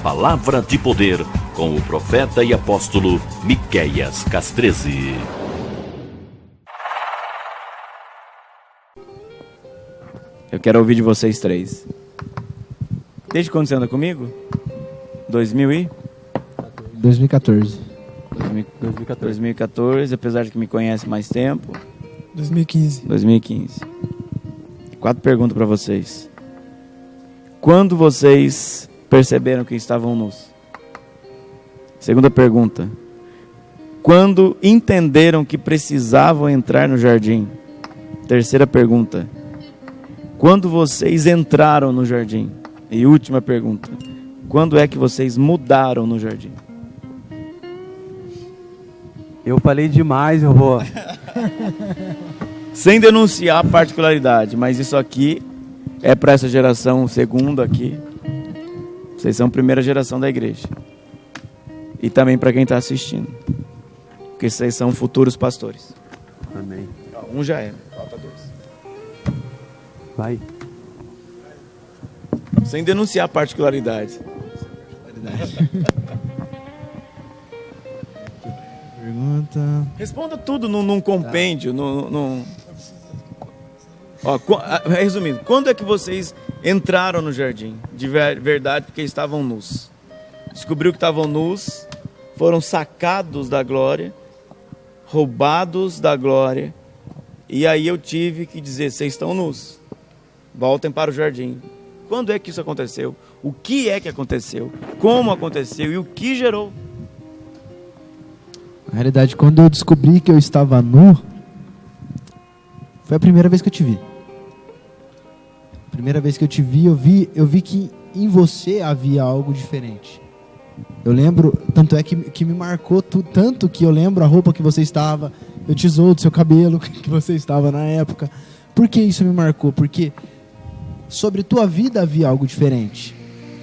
Palavra de Poder, com o profeta e apóstolo Miqueias Castrezi. Eu quero ouvir de vocês três. Desde quando você anda comigo? 2014. 2014, apesar de que me conhece mais tempo. 2015. 4 perguntas para vocês. Quando vocês perceberam que estavam nus? Segunda pergunta. Quando entenderam que precisavam entrar no jardim? Terceira pergunta. Quando vocês entraram no jardim? E última pergunta. Quando é que vocês mudaram no jardim? Eu falei demais, eu vou... Sem denunciar particularidade, mas isso aqui é para essa geração segunda aqui. Vocês são a primeira geração da igreja. E também para quem está assistindo. Porque vocês são futuros pastores. Amém. Um já é, falta 2. Vai. Sem denunciar particularidade. Pergunta. Responda tudo num compêndio. Resumindo, quando é que vocês entraram no jardim? De verdade, porque estavam nus. Descobriu que estavam nus, foram sacados da glória, roubados da glória. E aí eu tive que dizer, vocês estão nus. Voltem para o jardim. Quando é que isso aconteceu? O que é que aconteceu? Como aconteceu? E o que gerou? Na realidade, quando eu descobri que eu estava nu, foi a primeira vez que eu te vi. Primeira vez que eu te vi, eu vi que em você havia algo diferente. Eu lembro, tanto é que me marcou tanto que eu lembro a roupa que você estava, eu tesouro do seu cabelo que você estava na época. Por que isso me marcou? Porque sobre tua vida havia algo diferente.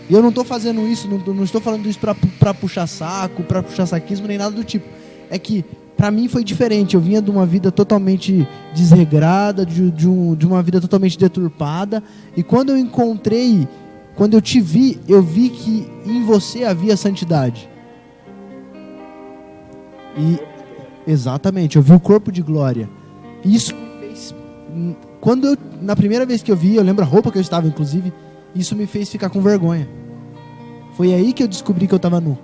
E eu não estou fazendo isso, não estou falando isso para puxar saco, para puxar saquismo, nem nada do tipo. É que para mim foi diferente. Eu vinha de uma vida totalmente desregrada, de uma vida totalmente deturpada. E quando eu te vi, eu vi que em você havia santidade. E exatamente, eu vi o corpo de glória. E isso me fez... na primeira vez que eu vi, eu lembro a roupa que eu estava, inclusive, isso me fez ficar com vergonha. Foi aí que eu descobri que eu estava nu.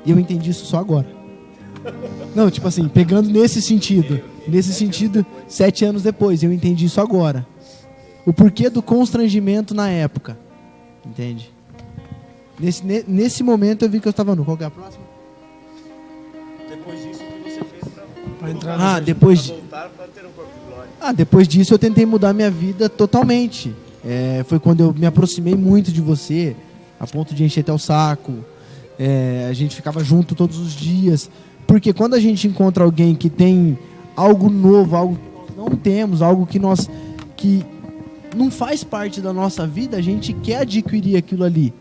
E eu entendi isso só agora. Não, tipo assim, pegando nesse sentido, 7 anos depois, eu entendi isso agora. O porquê do constrangimento na época. Entende? Nesse momento eu vi que eu estava nu. Qual que é a próxima? Depois disso, o que você fez para entrar voltar para ter um corpo de glória? Depois disso eu tentei mudar minha vida totalmente. Foi quando eu me aproximei muito de você, a ponto de encher até o saco. A gente ficava junto todos os dias. Porque quando a gente encontra alguém que tem algo novo, algo que nós não temos, algo que não faz parte da nossa vida, a gente quer adquirir aquilo ali.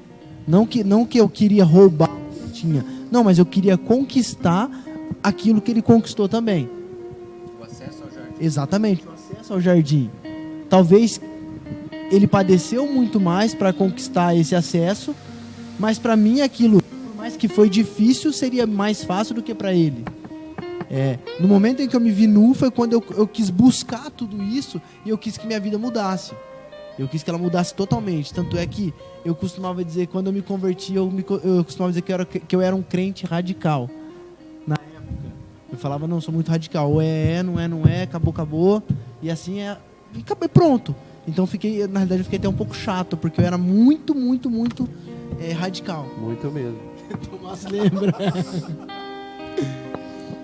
Não que eu queria roubar o que ele tinha. Não, mas eu queria conquistar aquilo que ele conquistou também. O acesso ao jardim. Exatamente, o acesso ao jardim. Talvez ele padeceu muito mais para conquistar esse acesso, mas para mim aquilo, por mais que foi difícil, seria mais fácil do que para ele. No momento em que eu me vi nu, foi quando eu quis buscar tudo isso e eu quis que minha vida mudasse. Eu quis que ela mudasse totalmente. Tanto é que eu costumava dizer, quando eu me converti, eu costumava dizer que eu era um crente radical. Na época, eu falava, não, sou muito radical. Ou não é, acabou. E assim e acabei, pronto. Então, na realidade, eu fiquei até um pouco chato, porque eu era muito, muito, muito radical. Muito mesmo. Tomás lembra.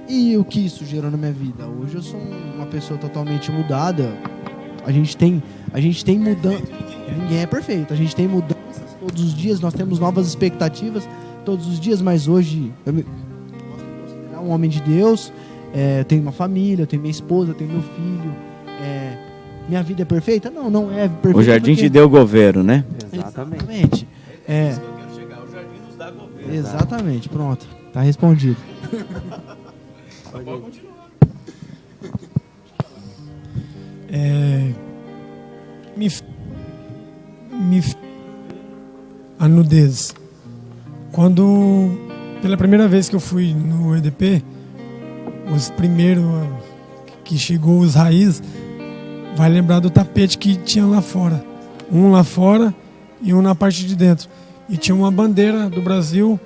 E o que isso gerou na minha vida? Hoje eu sou uma pessoa totalmente mudada. A gente tem mudança. Ninguém é perfeito. A gente tem mudanças todos os dias. Nós temos novas expectativas todos os dias. Mas hoje eu me considero um homem de Deus. Eu tenho uma família, eu tenho minha esposa, eu tenho meu filho. Minha vida é perfeita? Não é perfeita. O jardim te deu governo, né? Exatamente. É isso que eu quero chegar. O jardim nos dá governo. Exatamente. Pronto. Tá respondido. Pode continuar. a nudez. Quando, pela primeira vez que eu fui no EDP, os primeiros que chegou os raízes, vai lembrar do tapete que tinha lá fora. Um lá fora e um na parte de dentro. E tinha uma bandeira do Brasil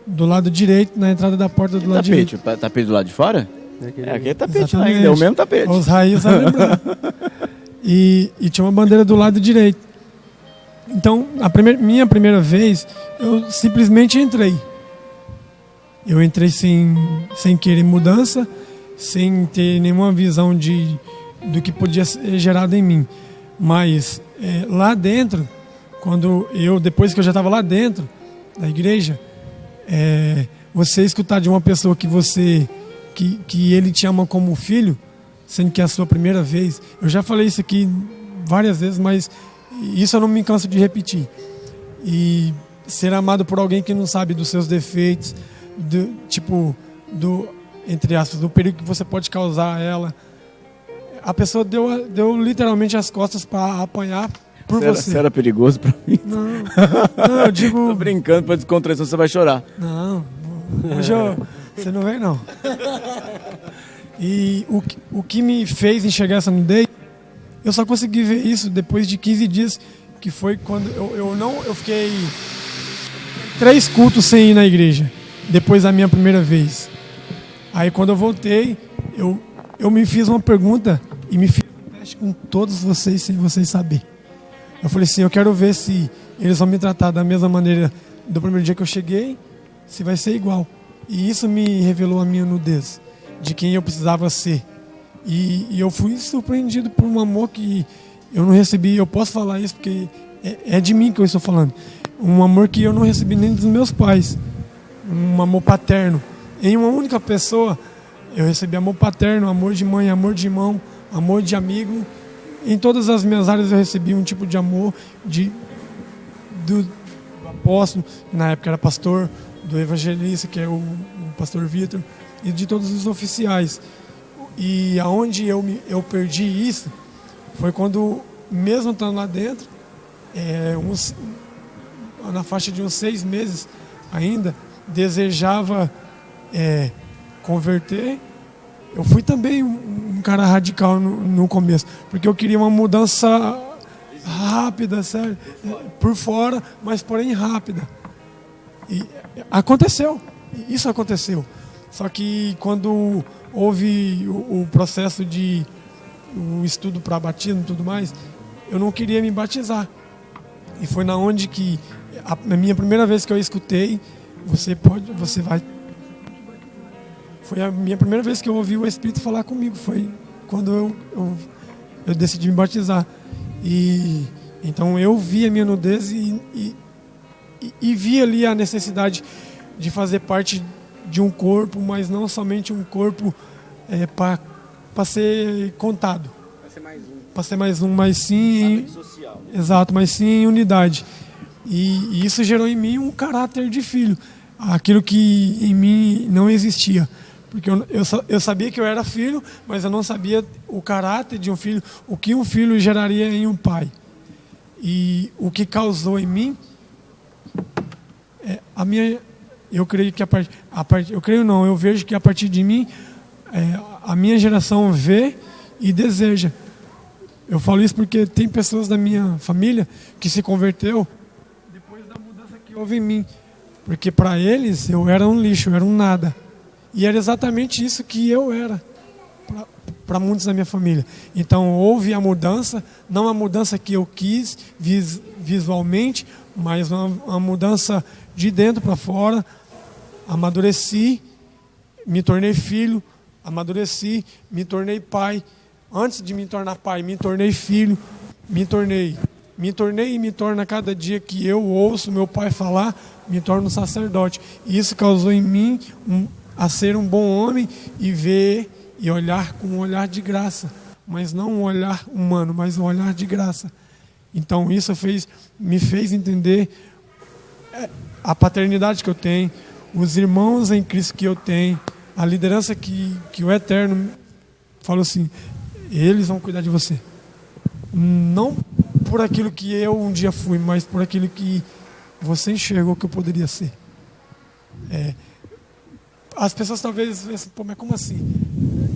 do lado direito, na entrada da porta do lado direito. Tapete do lado de fora? Aquele tapete lá Exatamente. ainda, é o mesmo tapete. Os raízes vai lembrar. E tinha uma bandeira do lado direito. Então, minha primeira vez, eu simplesmente entrei. Eu entrei sem querer mudança, sem ter nenhuma visão do que podia ser gerado em mim. Mas lá dentro, depois que eu já estava lá dentro da igreja, você escutar de uma pessoa que ele te ama como filho, sendo que é a sua primeira vez. Eu já falei isso aqui várias vezes, mas isso eu não me canso de repetir. E ser amado por alguém que não sabe dos seus defeitos, entre aspas, do perigo que você pode causar a ela. A pessoa deu literalmente as costas para apanhar por você. Você era perigoso para mim? Não, eu digo... Tô brincando, para descontrair, senão você vai chorar. Não, hoje você não vem, não. E o que me fez enxergar essa nudez, eu só consegui ver isso depois de 15 dias, que foi quando eu fiquei 3 cultos sem ir na igreja, depois da minha primeira vez. Aí quando eu voltei, eu me fiz uma pergunta e me fiz um teste com todos vocês, sem vocês saberem. Eu falei assim, eu quero ver se eles vão me tratar da mesma maneira do primeiro dia que eu cheguei, se vai ser igual. E isso me revelou a minha nudez, de quem eu precisava ser. E eu fui surpreendido por um amor que eu não recebi. Eu posso falar isso porque é de mim que eu estou falando. Um amor que eu não recebi nem dos meus pais. Um amor paterno. Em uma única pessoa, eu recebi amor paterno, amor de mãe, amor de irmão, amor de amigo. Em todas as minhas áreas eu recebi um tipo de amor do apóstolo, que na época era pastor, do evangelista, que é o pastor Vitor, e de todos os oficiais. E aonde eu perdi isso foi quando, mesmo estando lá dentro, na faixa de uns 6 meses ainda, desejava converter. Eu fui também um cara radical no começo, porque eu queria uma mudança rápida, sério, por fora, mas porém rápida. E aconteceu, isso aconteceu. Só que quando houve o processo o estudo para batismo e tudo mais, eu não queria me batizar. E foi na onde que, a minha primeira vez que eu escutei, você vai... Foi a minha primeira vez que eu ouvi o Espírito falar comigo, foi quando eu decidi me batizar. E então eu vi a minha nudez e vi ali a necessidade de fazer parte de um corpo, mas não somente um corpo para ser contado. Para ser mais um, mas sim... social. Exato, mas sim em unidade. E isso gerou em mim um caráter de filho. Aquilo que em mim não existia. Porque eu sabia que eu era filho, mas eu não sabia o caráter de um filho, o que um filho geraria em um pai. E o que causou em mim, eu creio que eu vejo que a partir de mim, a minha geração vê e deseja. Eu falo isso porque tem pessoas da minha família que se converteu depois da mudança que houve em mim. Porque para eles eu era um lixo, eu era um nada. E era exatamente isso que eu era para muitos da minha família. Então houve a mudança, não a mudança que eu quis visualmente, mas uma mudança de dentro para fora. Amadureci, me tornei filho, amadureci, me tornei pai. Antes de me tornar pai, me tornei filho, me tornei e me torno a cada dia que eu ouço meu pai falar, me torno sacerdote. E isso causou em mim a ser um bom homem e ver e olhar com um olhar de graça, mas não um olhar humano, mas um olhar de graça. Então isso me fez entender a paternidade que eu tenho, os irmãos em Cristo que eu tenho, a liderança que o Eterno falou assim, eles vão cuidar de você. Não por aquilo que eu um dia fui, mas por aquilo que você enxergou que eu poderia ser. As pessoas talvez pensem, pô, mas como assim?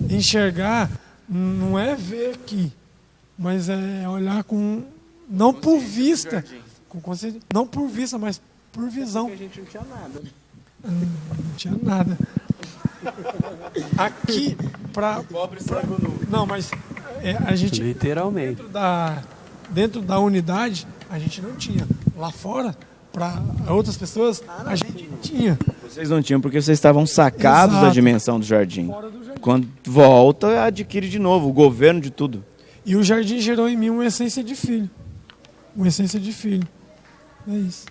Enxergar não é ver aqui, mas é olhar com, não por vista, com consciência, não por vista, mas por visão. Porque a gente não tinha nada. Não tinha nada. Aqui, não, mas a gente... Literalmente. Dentro da unidade, a gente não tinha. Lá fora, para outras pessoas, a gente tinha. Vocês não tinham porque vocês estavam sacados Exato. da dimensão do jardim. Fora do jardim. Quando volta, adquire de novo o governo de tudo. E o jardim gerou em mim uma essência de filho. Uma essência de filho. É isso.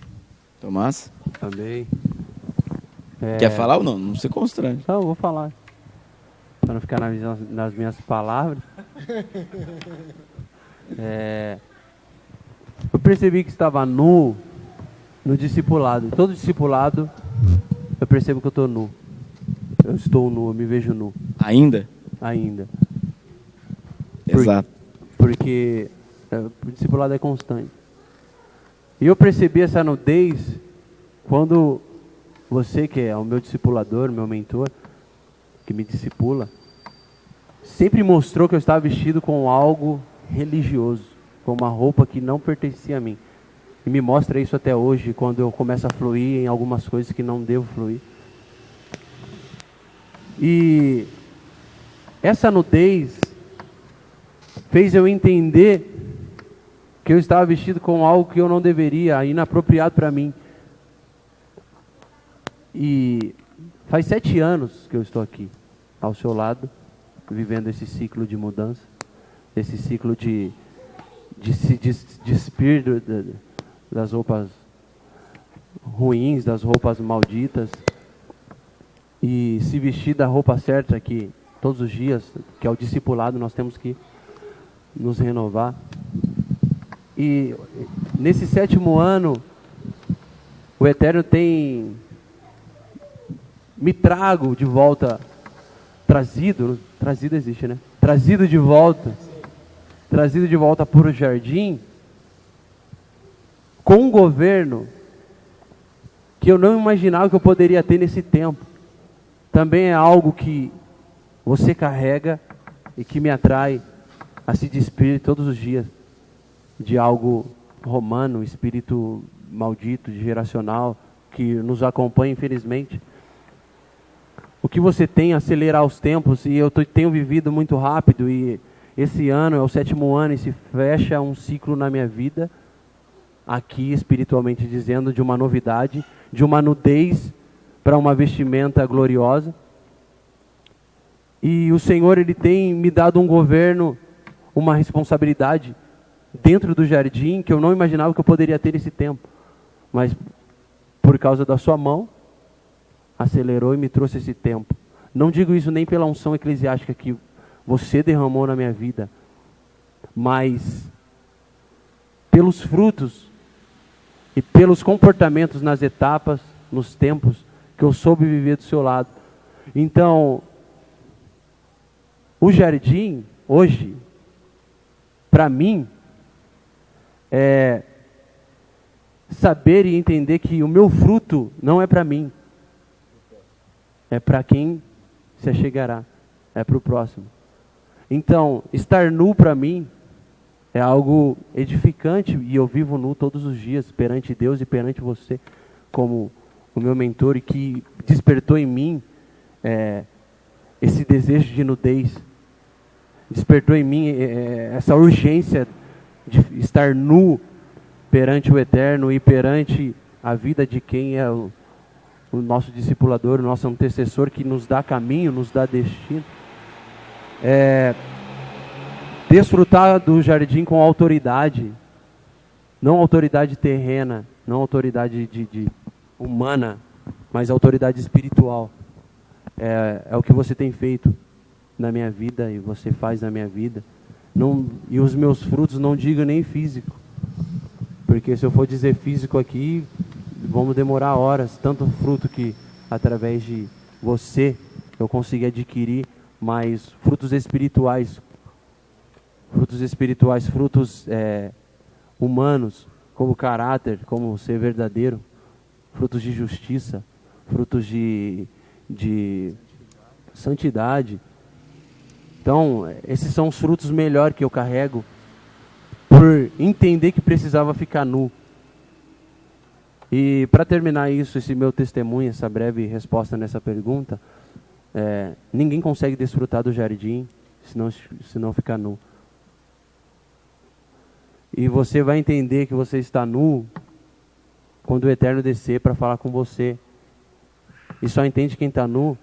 Tomás, Também. quer falar ou não? Não se constrange. Não, eu vou falar. Para não ficar nas minhas palavras. Eu percebi que estava nu no discipulado. Todo discipulado, eu percebo que eu estou nu. Eu estou nu, eu me vejo nu. Ainda? Ainda. Exato. Porque o discipulado é constante. E eu percebi essa nudez quando você, que é o meu discipulador, meu mentor, que me discipula, sempre mostrou que eu estava vestido com algo religioso, com uma roupa que não pertencia a mim. E me mostra isso até hoje, quando eu começo a fluir em algumas coisas que não devo fluir. E essa nudez fez eu entender que eu estava vestido com algo que eu não deveria, inapropriado para mim. E faz 7 anos que eu estou aqui, ao seu lado, vivendo esse ciclo de mudança, esse ciclo de se despir das roupas ruins, das roupas malditas, e se vestir da roupa certa, que todos os dias, que é o discipulado, nós temos que nos renovar. E nesse 7º ano, o Eterno tem me trago de volta, trazido existe, né? Trazido de volta para o jardim, com um governo que eu não imaginava que eu poderia ter nesse tempo. Também é algo que você carrega e que me atrai a se despir todos os dias de algo romano, espírito maldito, geracional, que nos acompanha infelizmente. O que você tem a acelerar os tempos, e eu tenho vivido muito rápido, e esse ano é o 7º ano e se fecha um ciclo na minha vida, aqui espiritualmente dizendo, de uma novidade, de uma nudez para uma vestimenta gloriosa. E o Senhor, Ele tem me dado um governo, uma responsabilidade dentro do jardim que eu não imaginava que eu poderia ter esse tempo. Mas por causa da sua mão, acelerou e me trouxe esse tempo. Não digo isso nem pela unção eclesiástica que você derramou na minha vida, mas pelos frutos e pelos comportamentos nas etapas, nos tempos que eu soube viver do seu lado. Então, o jardim, hoje, para mim, é saber e entender que o meu fruto não é para mim, é para quem se achegará, é para o próximo. Então, estar nu para mim é algo edificante, e eu vivo nu todos os dias perante Deus e perante você, como o meu mentor, e que despertou em mim esse desejo de nudez, despertou em mim essa urgência de estar nu perante o Eterno e perante a vida de quem é o nosso discipulador, o nosso antecessor, que nos dá caminho, nos dá destino. Desfrutar do jardim com autoridade, não autoridade terrena, não autoridade humana, mas autoridade espiritual. É o que você tem feito na minha vida e você faz na minha vida. E os meus frutos, não digo nem físico, porque se eu for dizer físico aqui, vamos demorar horas. Tanto fruto que através de você eu consegui adquirir, mas frutos espirituais, frutos humanos, como caráter, como ser verdadeiro, frutos de justiça, frutos de santidade. Então, esses são os frutos melhores que eu carrego por entender que precisava ficar nu. E para terminar isso, esse meu testemunho, essa breve resposta nessa pergunta, ninguém consegue desfrutar do jardim se não ficar nu. E você vai entender que você está nu quando o Eterno descer para falar com você. E só entende quem está nu,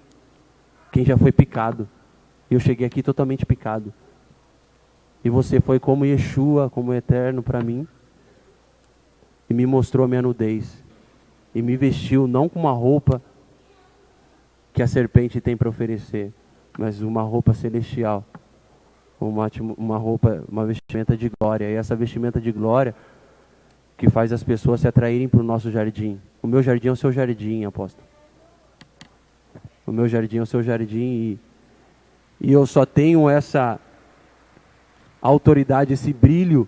quem já foi picado. E eu cheguei aqui totalmente picado. E você foi como Yeshua, como o Eterno para mim. E me mostrou a minha nudez. E me vestiu não com uma roupa que a serpente tem para oferecer, mas uma roupa celestial. Uma roupa, uma vestimenta de glória. E essa vestimenta de glória que faz as pessoas se atraírem para o nosso jardim. O meu jardim é o seu jardim, apóstolo. O meu jardim é o seu jardim e eu só tenho essa autoridade, esse brilho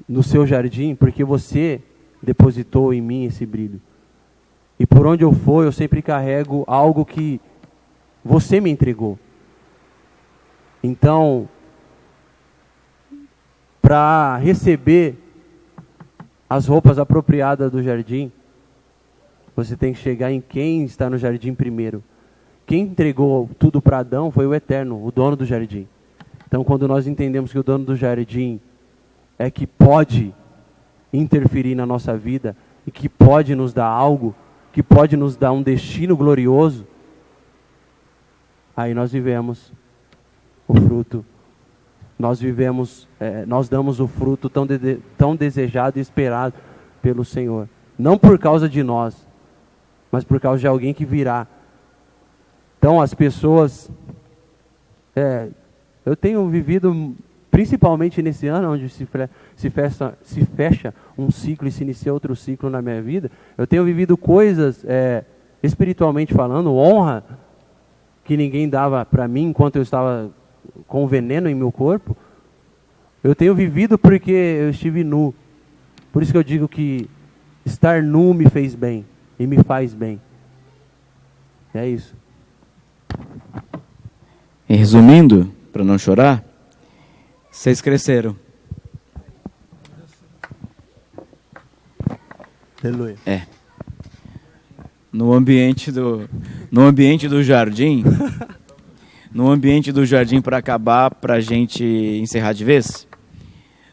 no seu jardim, porque você depositou em mim esse brilho. E por onde eu for, eu sempre carrego algo que você me entregou. Então, para receber as roupas apropriadas do jardim, você tem que chegar em quem está no jardim primeiro. Quem entregou tudo para Adão foi o Eterno, o dono do jardim. Então, quando nós entendemos que o dono do jardim é que pode interferir na nossa vida e que pode nos dar algo, que pode nos dar um destino glorioso, aí nós vivemos o fruto. Nós damos o fruto tão desejado e esperado pelo Senhor. Não por causa de nós, mas por causa de alguém que virá. Então as pessoas... eu tenho vivido, principalmente nesse ano, onde se fecha um ciclo e se inicia outro ciclo na minha vida, eu tenho vivido coisas, espiritualmente falando, honra, que ninguém dava para mim enquanto eu estava com veneno em meu corpo. Eu tenho vivido porque eu estive nu. Por isso que eu digo que estar nu me fez bem e me faz bem. É isso. E resumindo, para não chorar, vocês cresceram. Aleluia. No ambiente do jardim, no ambiente do jardim, para acabar, para a gente encerrar de vez,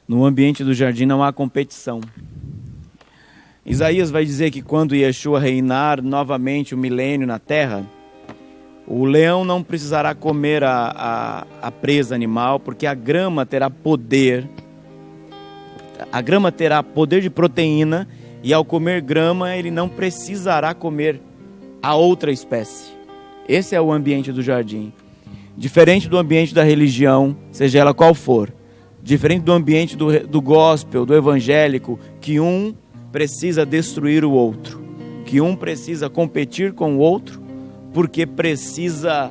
no ambiente do jardim não há competição. Isaías vai dizer que quando Yeshua reinar novamente o milênio na terra, o leão não precisará comer a presa animal, porque a grama terá poder. A grama terá poder de proteína, e ao comer grama ele não precisará comer a outra espécie. Esse é o ambiente do jardim. Diferente do ambiente da religião, seja ela qual for. Diferente do ambiente do gospel, do evangélico, que um precisa destruir o outro, que um precisa competir com o outro, porque precisa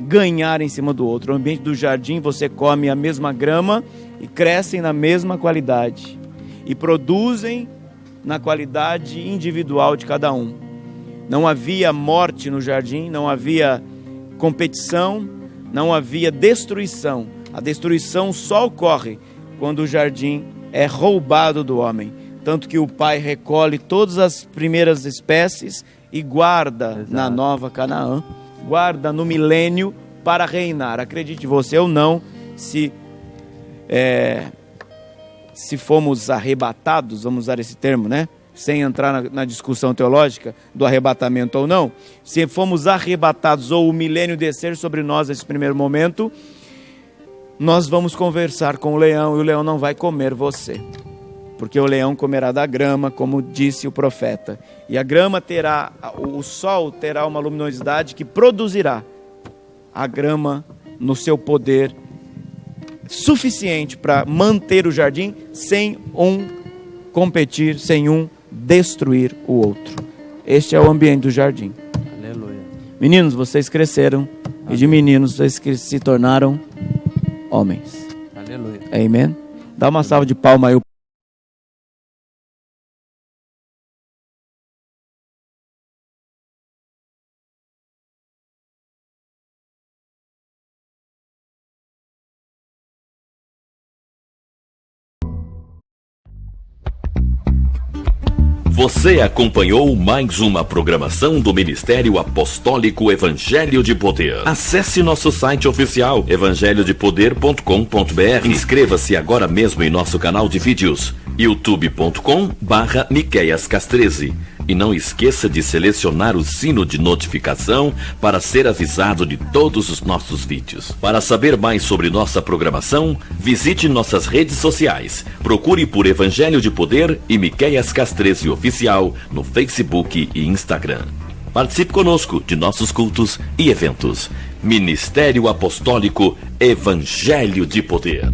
ganhar em cima do outro. No ambiente do jardim você come a mesma grama e crescem na mesma qualidade. E produzem na qualidade individual de cada um. Não havia morte no jardim, não havia competição, não havia destruição. A destruição só ocorre quando o jardim é roubado do homem. Tanto que o pai recolhe todas as primeiras espécies e guarda Exato. Na nova Canaã, guarda no milênio para reinar. Acredite você ou não, se fomos arrebatados, vamos usar esse termo, né? Sem entrar na discussão teológica do arrebatamento ou não, se fomos arrebatados ou o milênio descer sobre nós nesse primeiro momento, nós vamos conversar com o leão e o leão não vai comer você, porque o leão comerá da grama, como disse o profeta, e a grama o sol terá uma luminosidade que produzirá a grama no seu poder suficiente para manter o jardim sem um competir, sem um destruir o outro. Este é o ambiente do jardim. Aleluia. Meninos, vocês cresceram. Amém. E de meninos vocês se tornaram homens. Aleluia. Amém? Dá uma salva de palmas aí. Você acompanhou mais uma programação do Ministério Apostólico Evangelho de Poder. Acesse nosso site oficial evangelhodepoder.com.br. Inscreva-se agora mesmo em nosso canal de vídeos youtube.com/MiqueiasCas13. E não esqueça de selecionar o sino de notificação para ser avisado de todos os nossos vídeos. Para saber mais sobre nossa programação, visite nossas redes sociais. Procure por Evangelho de Poder e Miqueias Cas13 Oficial no Facebook e Instagram. Participe conosco de nossos cultos e eventos. Ministério Apostólico Evangelho de Poder.